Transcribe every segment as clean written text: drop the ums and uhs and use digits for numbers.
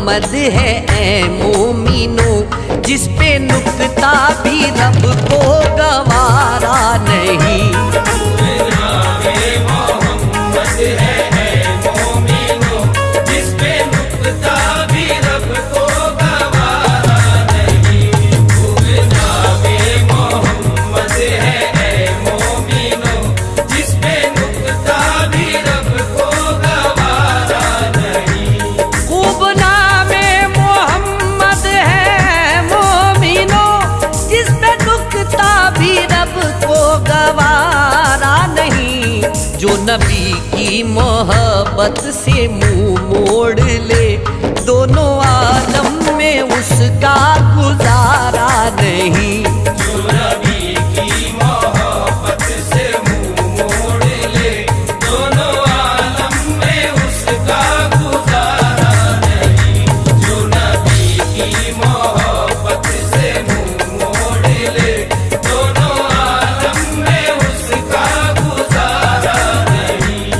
मोहम्मद है ऐ मोमिनो, जिस पे नुक्ता भी रब को गवारा नहीं। मोहम्मद है ऐ मोमिनो, जिस पे नुक्ता भी रब को गवारा नहीं। जनाबे मोहम्मद है ऐ मोमिनो, जिस पे नुक्ता भी रब को गवारा नहीं। खूब नामे मोहम्मद है मोमिनो, जिस पे नुक्ता भी रब को गवारा नहीं। जो नबी की मोहब्बत से मुंह मोड़ ले, दोनों आलम में उसका गुजारा नहीं। जो नबी की मोहब्बत से मुंह मोड़ ले, दोनों आलम में उसका गुजारा नहीं। जो नबी की मोहब्बत से मुंह मोड़ ले, दोनों आलम में उसका गुजारा नहीं।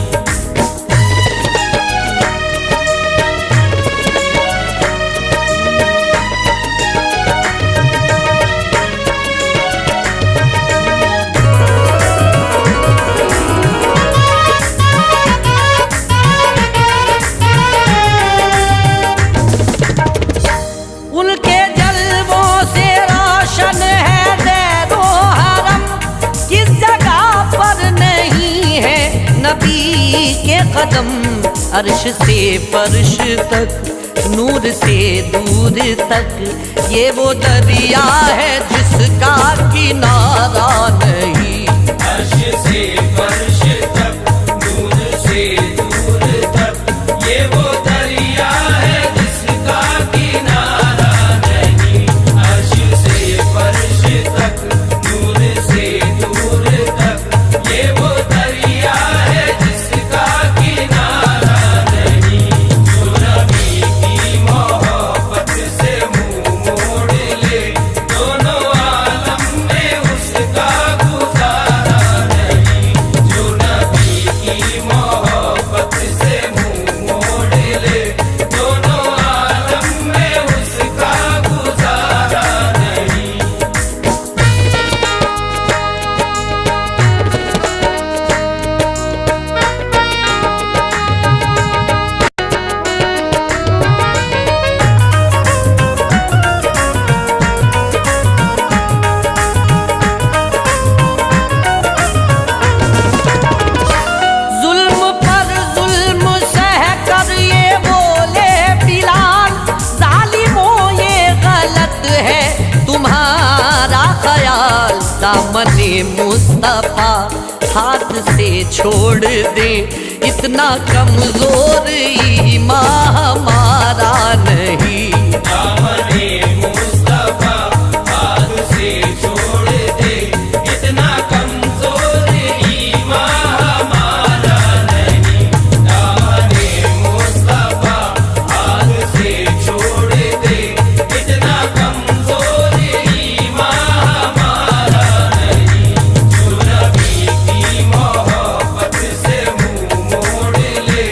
उनके जलवों से रोशन है दैरो हरम, किस जगह पर नहीं है नबी के कदम। अर्श से फर्श तक, नूर से दूर तक, ये वो दरिया है जिसका किनारा नहीं। अर्श से फर्श तक, नूर से दूर तक, ये वो दरिया है जिसका किनारा नहीं। अर्श से फर्श तक, नूर से दूर तक, ये वो दरिया है जिसका किनारा नहीं। जो नबी की मोहब्बत से मुंह मोड़ ले, दोनों आलम में उसका गुजारा नहीं। जो नबी की मोहब्बत से मुंह मोड़ ले, दोनों आलम में उसका गुजारा नहीं। जुल्म पर जुल्म सह कर ये बोले बिलाल, जालिमों ये गलत है तुम्हारा ख्याल। दामने मुस्तफा हाथ से छोड़ दे, इतना कमजोर ईमान हमारा नहीं। दामने मुस्तफा हाथ से छोड़ दे, इतना कमजोर ईमान हमारा नहीं। दामने मुस्तफा हाथ से छोड़ दे, इतना कमजोर ईमान हमारा नहीं। जो नबी की मोहब्बत से मुंह मोड़ ले,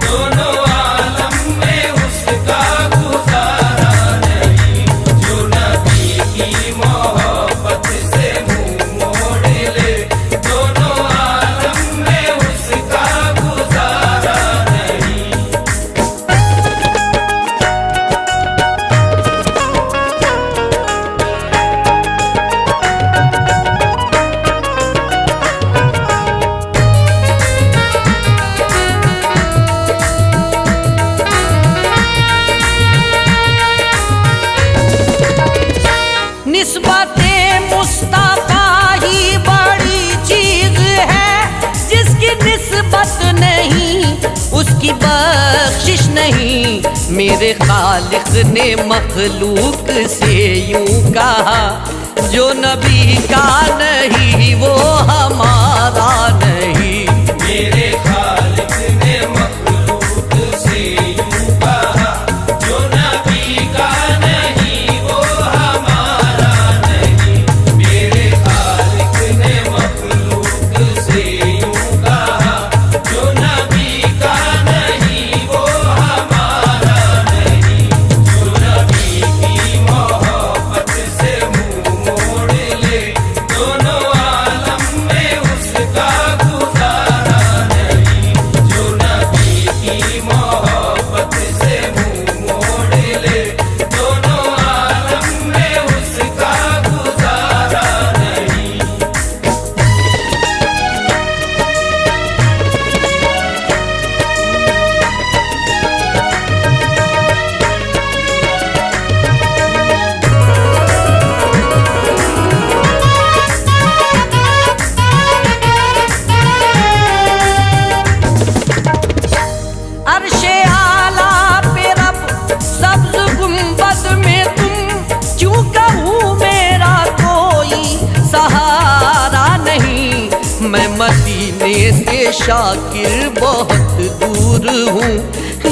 दोनों आलम में उसका गुजारा नहीं। जो नबी की मोहब्बत से मुंह मोड़ ले, दोनों आलम में उसका गुजारा नहीं। निस्बते मुस्तफा ही बड़ी चीज है, जिसकी निस्बत नहीं उसकी बख्शिश नहीं। मेरे खालिक ने मखलूक से यूं कहा, जो नबी का नहीं वो हमारा नहीं। मेरे खालिक ने मखलूक से यूं कहा, जो नबी का नहीं वो हमारा नहीं। मेरे खालिक ने मखलूक से यूं कहा, जो नबी का नहीं वो हमारा नहीं। मदीने से शाकिर बहुत दूर हूँ,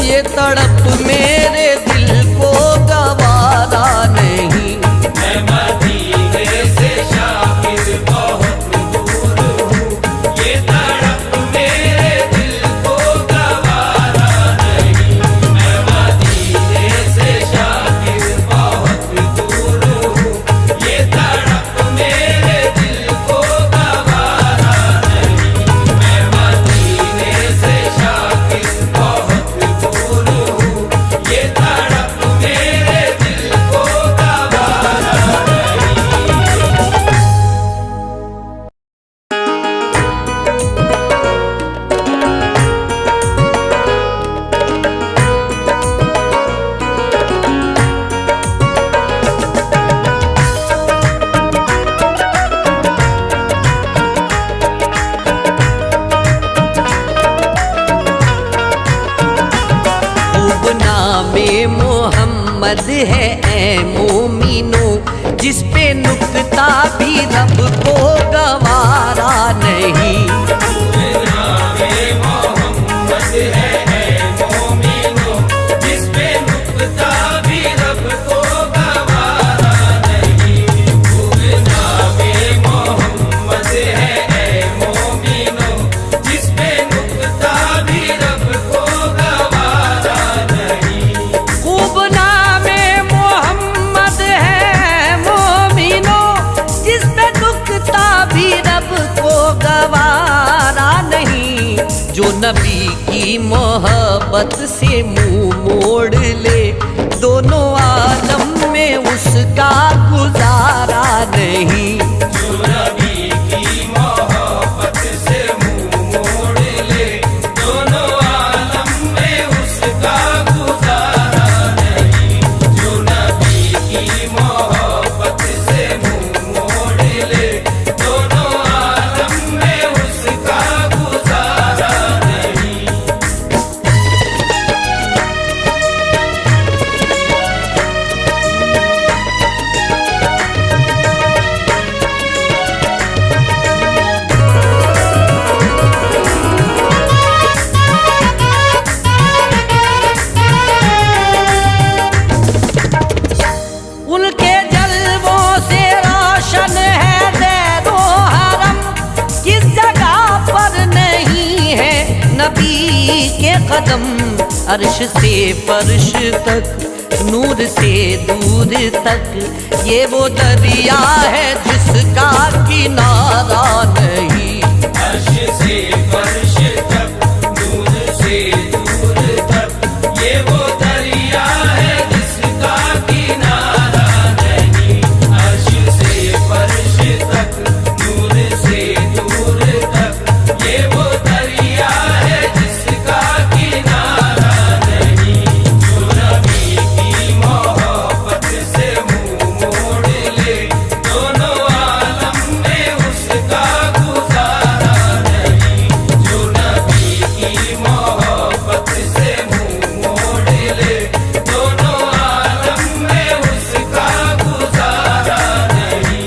ये तड़प मेरे दिल को गवारा नहीं। मैं मदीने से शाकिर बहुत दूर हूँ, ये तड़प मेरे दिल को गवारा नहीं। मैं मदीने से शाकिर बहुत दूर हूँ, ये तड़प मेरे दिल को गवारा नहीं। मैं मदीने से शाकिर बहुत दूर हूँ, ये तड़प मेरे दिल को गवारा नहीं। खूब नामे मोहम्मद है ए मोमिनो, जिस पे नुक्ता भी रब को गवारा नहीं। नामे मोहम्मद है मोमिनो, जिस पे नुक्ता भी रब को गवारा नहीं। नामे मोहम्मद है मोमिनो, जिस पे नुक्ता भी रब को गवारा नहीं। खूब नामे मोहम्मद है मोमिनो, जिस पे नुक्ता भी रब को गवारा नहीं। जो नबी की मोहब्बत से मुंह मोड़ ले, दोनों आलम में उसका गुजारा नहीं। जो नबी की मोहब्बत से मुंह मोड़ ले, दोनों आलम में उसका गुजारा नहीं। जो नबी की मोहब्बत से मुंह मोड़ ले, दोनों आलम में उसका गुजारा नहीं। उनके जलवों से रोशन है दैरो हरम, किस जगह पर नहीं है नबी के कदम। अर्श से फर्श तक, नूर से दूर तक, ये वो दरिया है जिसका किनारा नहीं। अर्श से फर्श तक, दूर से दूर तक, ये वो दरिया है जिसका किनारा नहीं। अर्श से फर्श तक, दूर से दूर तक, ये वो दरिया है जिसका किनारा नहीं। जो नबी की मोहब्बत से मुंह मोड़ ले, दोनों आलम में उसका गुजारा नहीं। जो नबी की मोहब्बत से मुंह मोड़ ले, दोनों आलम में उसका गुजारा नहीं।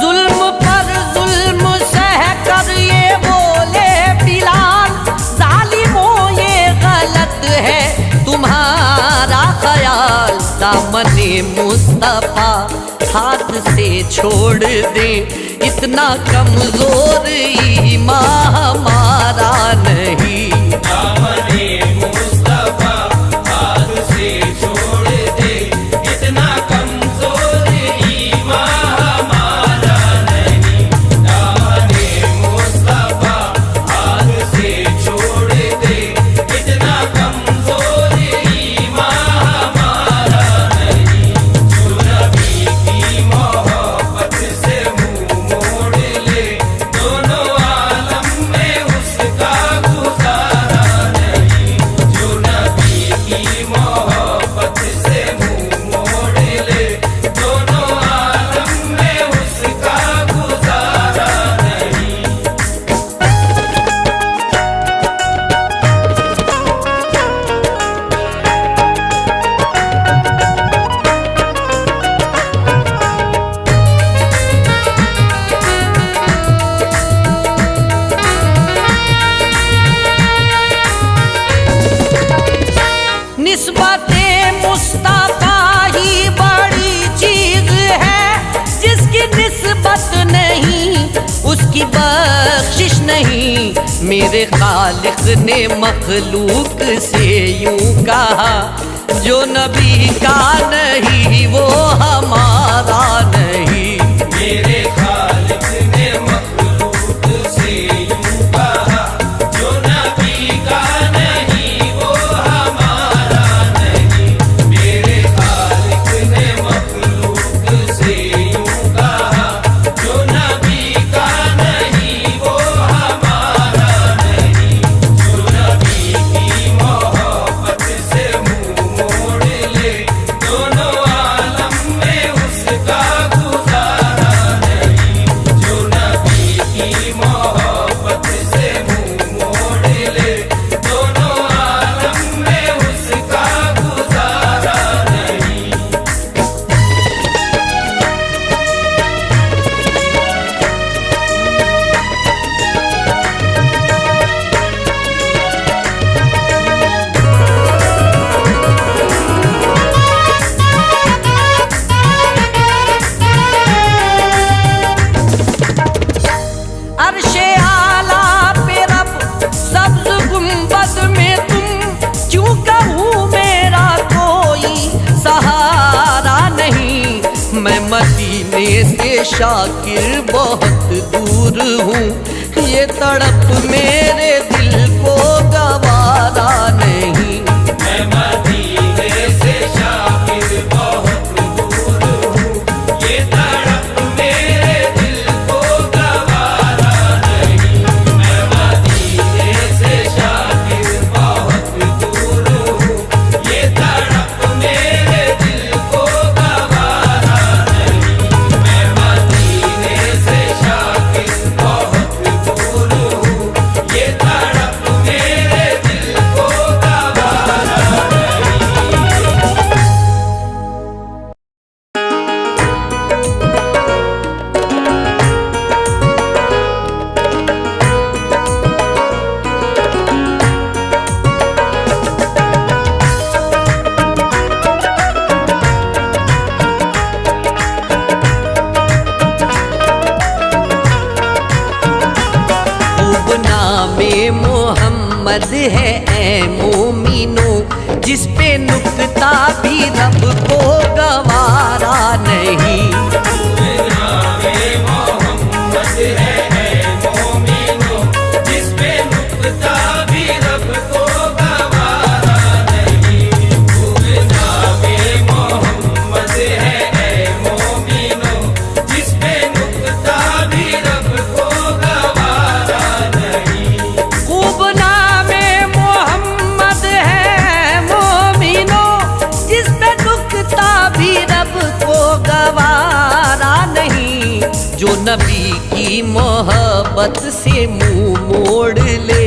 जुल्म पर जुल्म सह कर ये बोले बिलाल, जालिमों ये गलत है तुम्हारा ख्याल। दामने मुस्तफा हाथ से छोड़ दे, इतना कमजोर ईमान हमारा नहीं। दामने मुस्तफा हाथ से छोड़ दे, इतना कमजोर ईमान हमारा नहीं। दामने मुस्तफा हाथ से छोड़ दे, इतना कमजोर ईमान हमारा नहीं। जो नबी की मोहब्बत से मुंह मोड़ ले, दोनों आलम में उसका गुजारा नहीं। जो नहीं। मेरे खालिक ने मखलूक से यूं कहा, जो नबी का नहीं वो हमारा नहीं। मेरे खालिक ने मखलूक से यूं कहा, जो नबी का नहीं वो हमारा नहीं। मेरे खालिक ने मखलूक से यूं कहा, जो नबी का नहीं वो हमारा नहीं। जो नबी की मोहब्बत से मुंह मोड़ ले, दोनों आलम में उसका गुजारा नहीं। जो नबी की मोहब्बत से मुंह मोड़ ले, दोनों आलम में उसका गुजारा नहीं। अर्शे आला पे रब सब्ज गुंबद में तुम, क्यों कहूँ मेरा कोई सहारा नहीं। मैं मदीने से शाकिर बहुत दूर हूँ, ये तड़प मेरे दिल को गवारा नहीं। मैं मदीने से शाकिर बहुत दूर हूँ, ये तड़प मेरे दिल को गवारा नहीं। मैं मदीने से शाकिर बहुत दूर हूँ, ये तड़प मेरे दिल को गवारा नहीं। मैं मदीने से शाकिर बहुत दूर हूँ, ये तड़प मेरे दिल को गवारा नहीं। खूब नामे मोहम्मद है ए मोमिनो, जिस पे नुक्ता भी रब को गवारा नहीं। नामे मोहम्मद है मोमिनो, जिस पे नुक्ता भी रब को गवारा नहीं। खूब नामे मोहम्मद है मोमिनो, जिस पे नुक्ता भी रब को गवारा नहीं। खूब नामे मोहम्मद है मोमिनो, जिस पे नुक्ता भी रब को गवारा नहीं। जो नबी की मोहब्बत से मुंह मोड़ ले,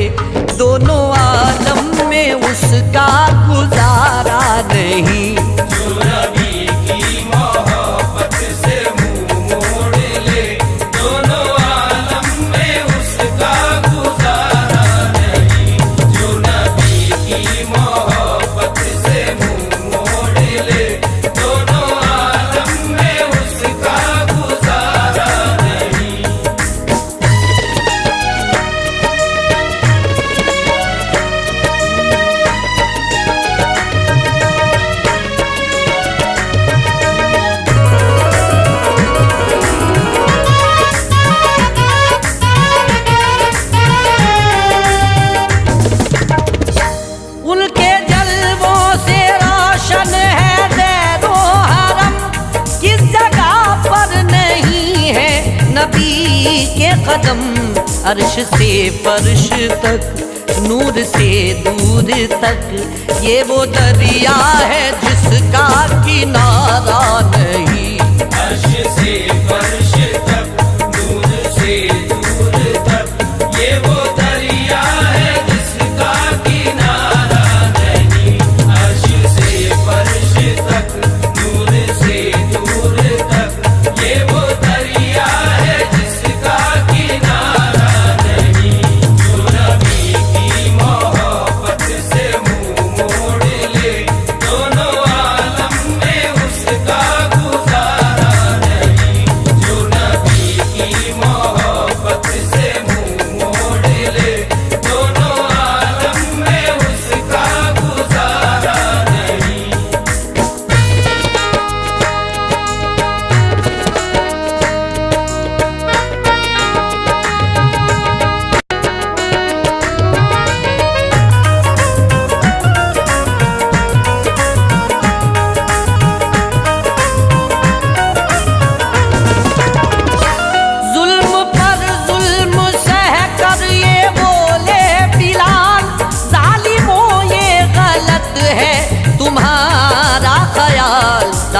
दोनों आलम में उसका गुजारा नहीं। जो नबी की मोहब्बत से मुंह मोड़ ले, दोनों आलम में उसका गुजारा नहीं। जो नबी की मोहब्बत से मुंह मोड़ ले, दोनों आलम में उसका गुजारा नहीं। उनके जलवों से रोशन है दैरो हरम, किस जगह पर नहीं है नबी के कदम। अर्श से फर्श तक, नूर से दूर तक, ये वो दरिया है जिसका किनारा नहीं। अर्श से फर्श तक, दूर से दूर तक, ये वो दरिया है जिसका किनारा नहीं। अर्श से फर्श तक, दूर से दूर तक, ये वो दरिया है जिसका किनारा नहीं। जो नबी की मोहब्बत से मुंह मोड़ ले, दोनों आलम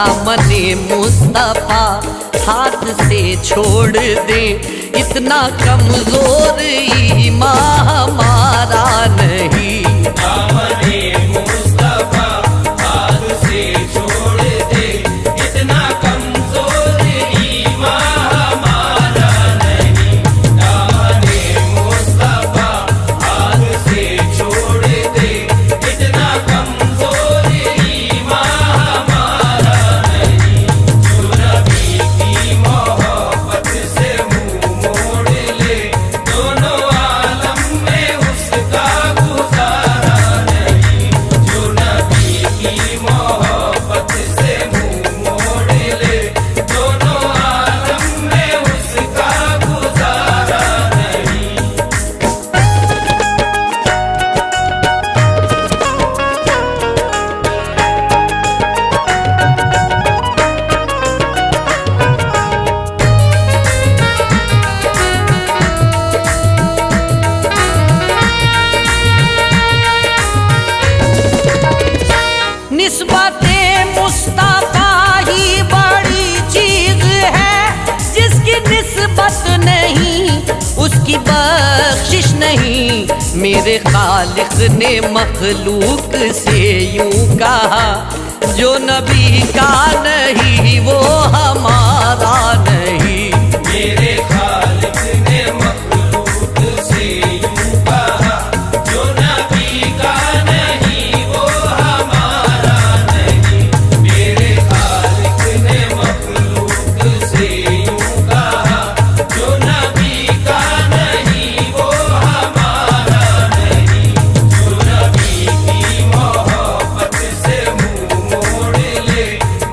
दामने मुस्तफा हाथ से छोड़ दे, इतना कमजोर ईमान हमारा नहीं। दामने मुस्तफा हाथ से छोड़ दे, इतना कमजोर ईमान हमारा नहीं। दामने मुस्तफा हाथ से छोड़ दे, इतना कमजोर ईमान हमारा नहीं। जो नबी की मोहब्बत से मुंह मोड़ ले, दोनों आलम में उसका गुजारा नहीं। जो नबी की मोहब्बत से मुंह मोड़ ले, दोनों आलम में उसका गुजारा नहीं। निस्बते मुस्तफा ही बड़ी चीज है, जिसकी निस्बत नहीं उसकी बख्शिश नहीं। मेरे खालिक ने मखलूक से यूं कहा, जो नबी का नहीं वो हमारा नहीं। मेरे खालिक ने मखलूक से यूं कहा, जो नबी का नहीं वो हमारा नहीं। मेरे खालिक ने मखलूक से यूं कहा, जो नबी का नहीं वो हमारा नहीं। जो नबी की मोहब्बत से मुंह मोड़ ले,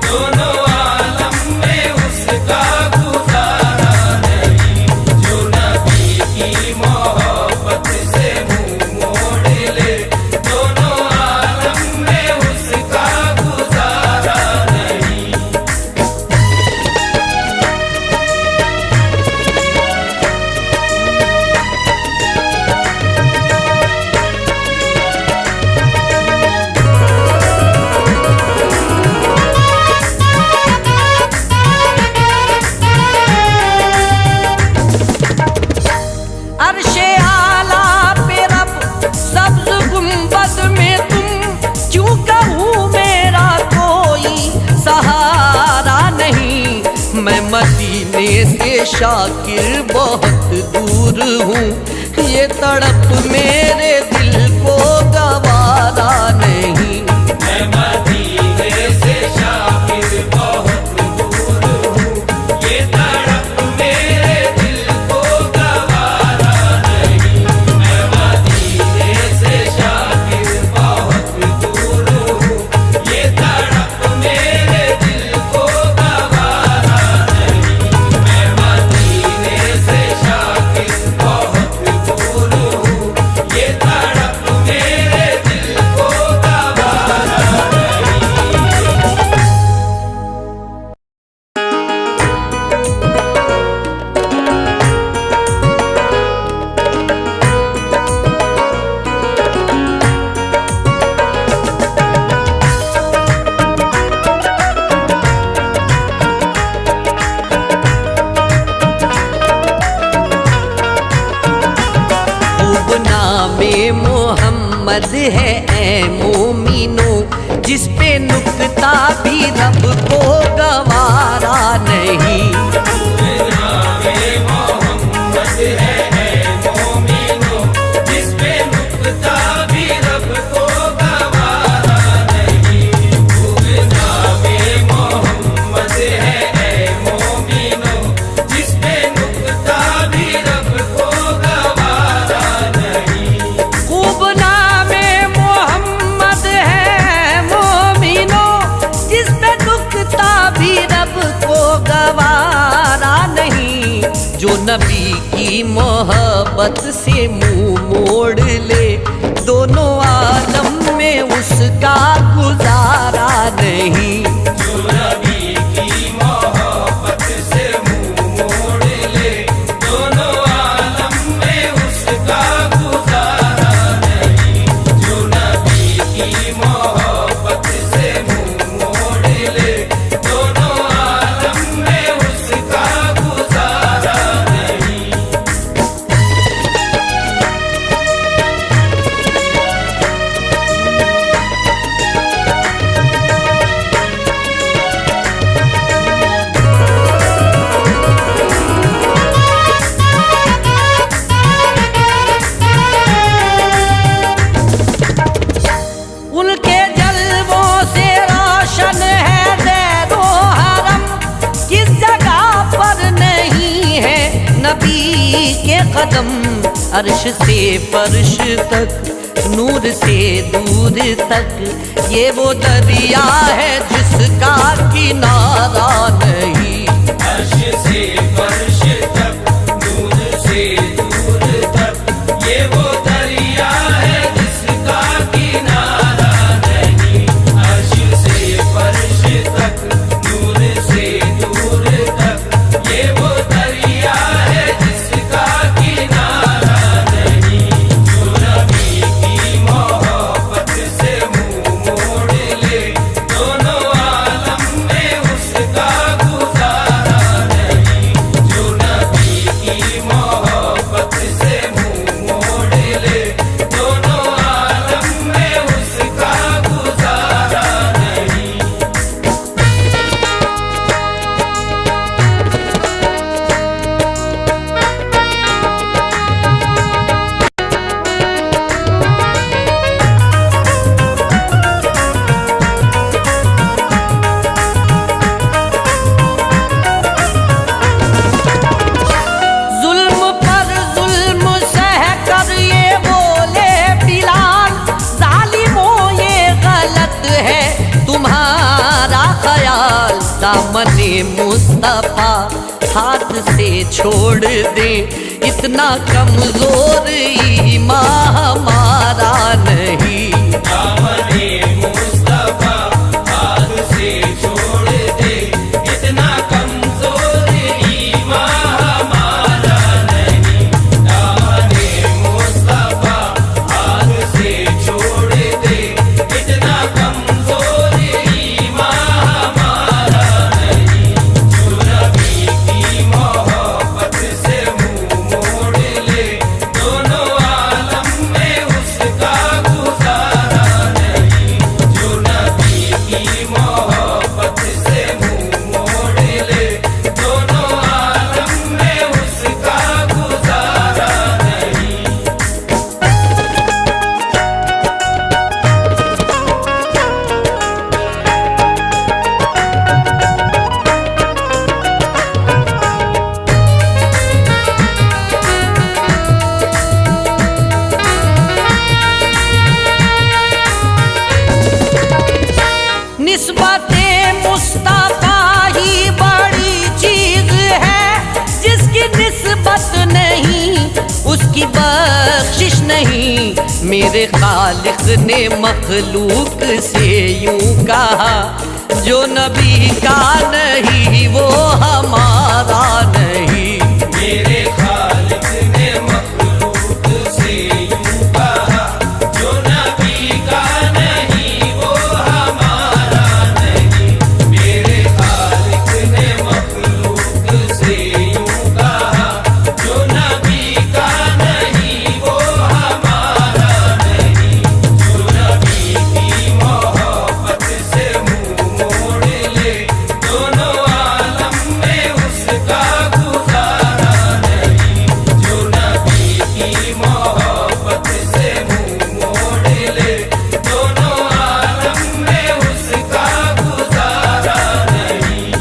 दोनों आलम में उसका गुजारा नहीं। जो नबी की मोहब्बत से मुंह मोड़ ले, दोनों आलम में उसका गुजारा नहीं। अर्शे आला पे रब सब्ज गुंबद में तुम, क्यों कहूँ मेरा कोई सहारा नहीं। मैं मदीने से शाकिर बहुत दूर हूँ, ये तड़प मेरे दिल को गवारा नहीं। मैं मदीने से शाकिर बहुत दूर हूँ, ये तड़प मेरे दिल को गवारा नहीं। मैं मदीने से शाकिर बहुत दूर हूँ, ये तड़प मेरे दिल को गवारा नहीं। मैं मदीने से शाकिर बहुत दूर हूँ, ये तड़प मेरे दिल को गवारा नहीं। खूब नामे मोहम्मद है ए मोमिनो, जिस पे नुक्ता भी रब को गवारा नहीं। नामे मोहम्मद है मोमिनो, जिस पे नुक्ता भी रब को गवारा नहीं। नामे मोहम्मद है मोमिनो, जिस पे नुक्ता भी रब को गवारा नहीं। खूब नामे मोहम्मद है मोमिनो, जिस पे नुक्ता भी रब को गवारा नहीं। जो नबी की मोहब्बत से मुंह मोड़ ले, दोनों आलम में उसका गुजारा नहीं। जो नबी की मोहब्बत से मुंह मोड़ ले, दोनों आलम में उसका गुजारा नहीं। जो नबी की मोहब्बत से मुंह मोड़ ले, कदम अर्श से फर्श तक, नूर से दूर तक, ये वो दरिया है जिसका किनारा नहीं। अर्श से फर्श तक, नूर से दूर तक, ये वो दरिया है जिसका किनारा नहीं। अर्श से फर्श तक, नूर से दूर तक, ये वो दरिया है जिसका किनारा नहीं। जो नबी की मोहब्बत से मुंह मोड़ ले, दोनों आलम में उसका गुजारा नहीं। जो नबी की मोहब्बत से मुंह मोड़ ले, दोनों आलम में उसका गुजारा नहीं। जुल्म पर जुल्म सह कर ये बोले बिलाल, जालिमों ये गलत है तुम्हारा ख्याल। दामने मुस्तफा हाथ से छोड़ दे, इतना कमजोर ईमान हमारा नहीं। दामने मुस्तफा हाथ से छोड़ दे, इतना कमजोर ईमान हमारा नहीं। दामने मुस्तफा हाथ से छोड़ दे, इतना कमजोर ईमान हमारा नहीं। जो नबी की मोहब्बत से मुंह मोड़ ले, दोनों आलम में उसका गुजारा नहीं। जो नबी की मोहब्बत से मुंह मोड़ ले, दोनों आलम में उसका गुजारा नहीं। निस्बते मुस्तफा ही बड़ी चीज है, जिसकी निस्बत नहीं उसकी बख्शिश नहीं। मेरे खालिक ने मखलूक से यूं कहा, जो नबी का नहीं वो हमारा नहीं। मेरे खालिक ने मखलूक से यूं कहा, जो नबी का नहीं वो हमारा नहीं। मेरे खालिक ने मखलूक से यूं कहा, जो नबी का नहीं वो हमारा नहीं। जो नबी की मोहब्बत से मुंह मोड़ ले, दोनों आलम में उसका गुजारा नहीं। जो नबी की मोहब्बत से मुंह मोड़ ले, दोनों आलम में उसका गुजारा नहीं।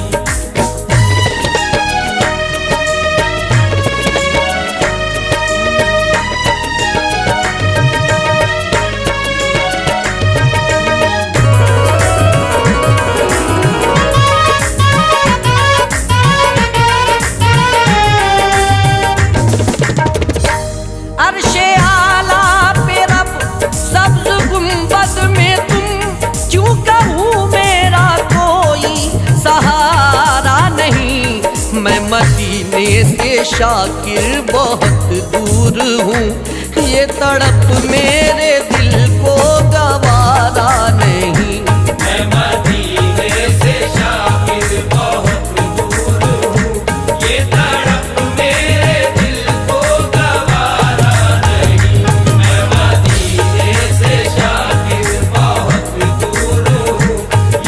अर्शे आला पे रब सब्ज गुंबद में तुम, क्यों कहूँ मेरा कोई सहारा नहीं। मैं मदीने से शाकिर बहुत दूर हूँ, ये तड़प मेरे दिल को गवारा नहीं। मैं मदीने से शाकिर बहुत दूर हूँ, ये तड़प मेरे दिल को गवारा नहीं। मैं मदीने से शाकिर बहुत दूर हूँ,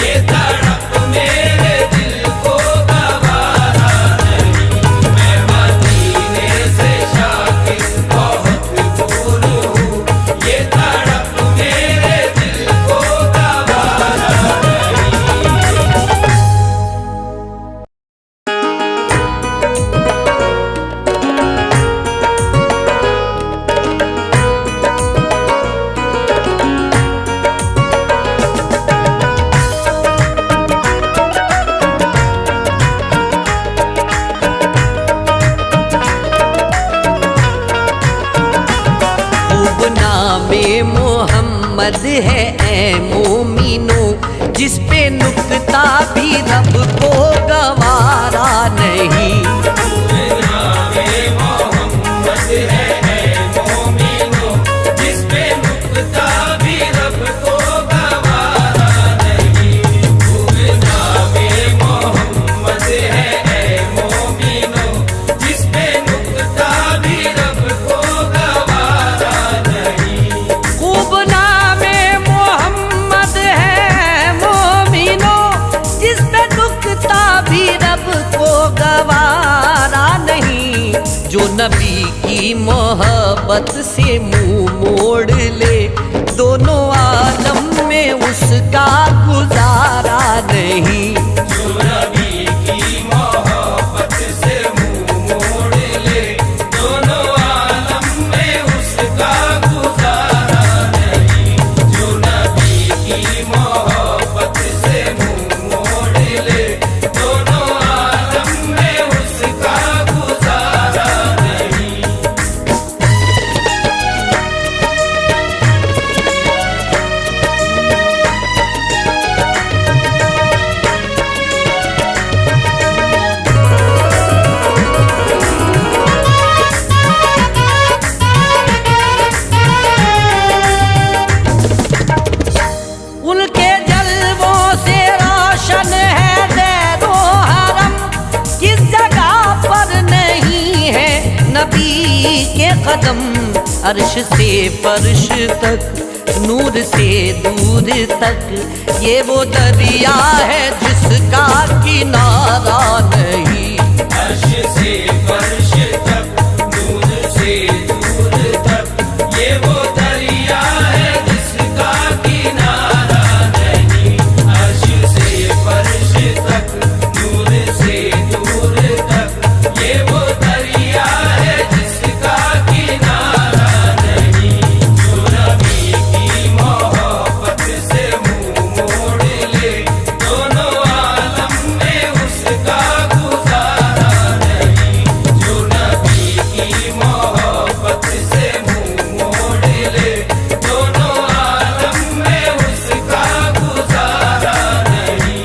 ये तड़प मेरे दिल को गवारा नहीं। मैं मदीने से शाकिर बहुत दूर हूँ, ये तड़प मेरे दिल को गवारा में मोहम्मद है ऐ मोमिनो, जिस पे नुक्ता भी रब को गवारा नहीं। नामे मोहम्मद है ऐ मोमिनो, जिस पे नुक्ता भी रब को गवारा नहीं। नामे मोहम्मद है ऐ मोमिनो, जिस पे नुक्ता भी रब को गवारा नहीं। खूब नामे मोहम्मद है मोमिनो, जिस पे नुक्ता भी रब को गवारा नहीं। जो नबी की मोहब्बत से मुंह मोड़ ले, दोनों आलम में उसका गुजारा नहीं। जो नबी की मोहब्बत से मुंह मोड़ ले, दोनों आलम में उसका गुजारा नहीं। जो नबी की मोहब्बत से मुंह मोड़ ले, दोनों आलम में उसका गुजारा नहीं। उनके जलवों से रोशन है दैरो हरम, किस जगह पर नहीं है नबी के कदम। अर्श से फर्श तक, नूर से दूर तक, ये वो दरिया है जिसका किनारा नहीं। अर्श से फर्श तक, दूर से दूर तक, ये वो दरिया है जिसका किनारा नहीं। अर्श से फर्श तक, दूर से दूर तक, ये वो दरिया है जिसका किनारा नहीं। जो नबी की मोहब्बत से मुंह मोड़ ले, दोनों आलम में उसका गुजारा नहीं। जो नबी की मोहब्बत से मुंह मोड़ ले, दोनों आलम में उसका गुजारा नहीं।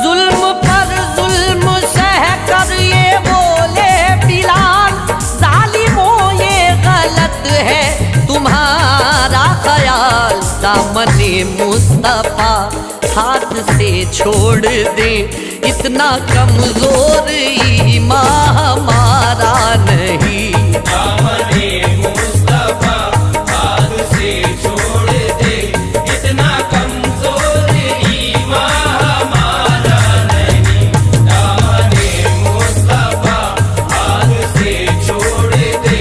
जुल्म पर जुल्म सह कर ये बोले बिलाल, जालिमों ये गलत है तुम्हारा ख्याल। दामने मुस्तफा हाथ से छोड़ दे, इतना कमजोर ईमान हमारा नहीं। दामने मुस्तफा हाथ से छोड़ दे, इतना कमजोर ईमान हमारा नहीं। दामने मुस्तफा हाथ से छोड़ दे,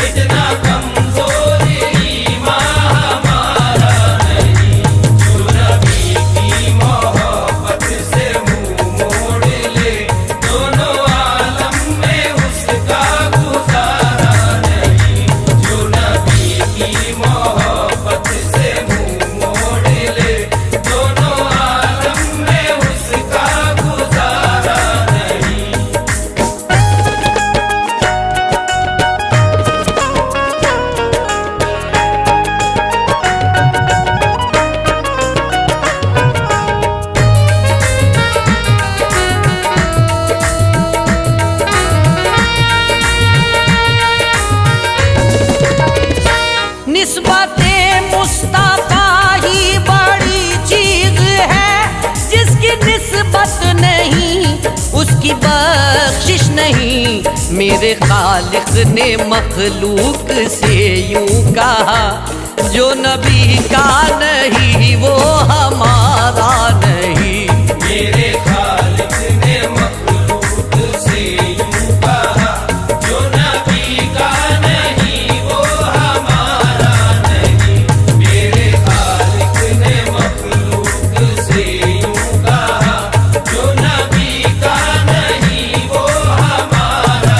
इतना कमजोर ईमान हमारा नहीं। जो नबी की मोहब्बत से मुंह मोड़ ले, दोनों आलम में उसका गुजारा नहीं। जो नबी की मोहब्बत से मुंह मोड़ ले, दोनों आलम में उसका गुजारा नहीं। निस्बते मुस्तफा ही बड़ी चीज है, जिसकी निस्बत नहीं उसकी बख्शिश नहीं। मेरे खालिक ने मखलूक से यूं कहा, जो नबी का नहीं वो हमारा नहीं। मेरे खालिक ने मखलूक से यूं कहा, जो नबी का नहीं वो हमारा नहीं। मेरे खालिक ने मखलूक से यूं कहा, जो नबी का नहीं वो हमारा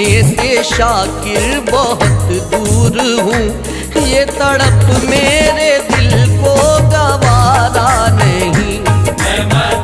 से शाकिर बहुत दूर हूँ, ये तड़प मेरे दिल को गवारा नहीं। मैं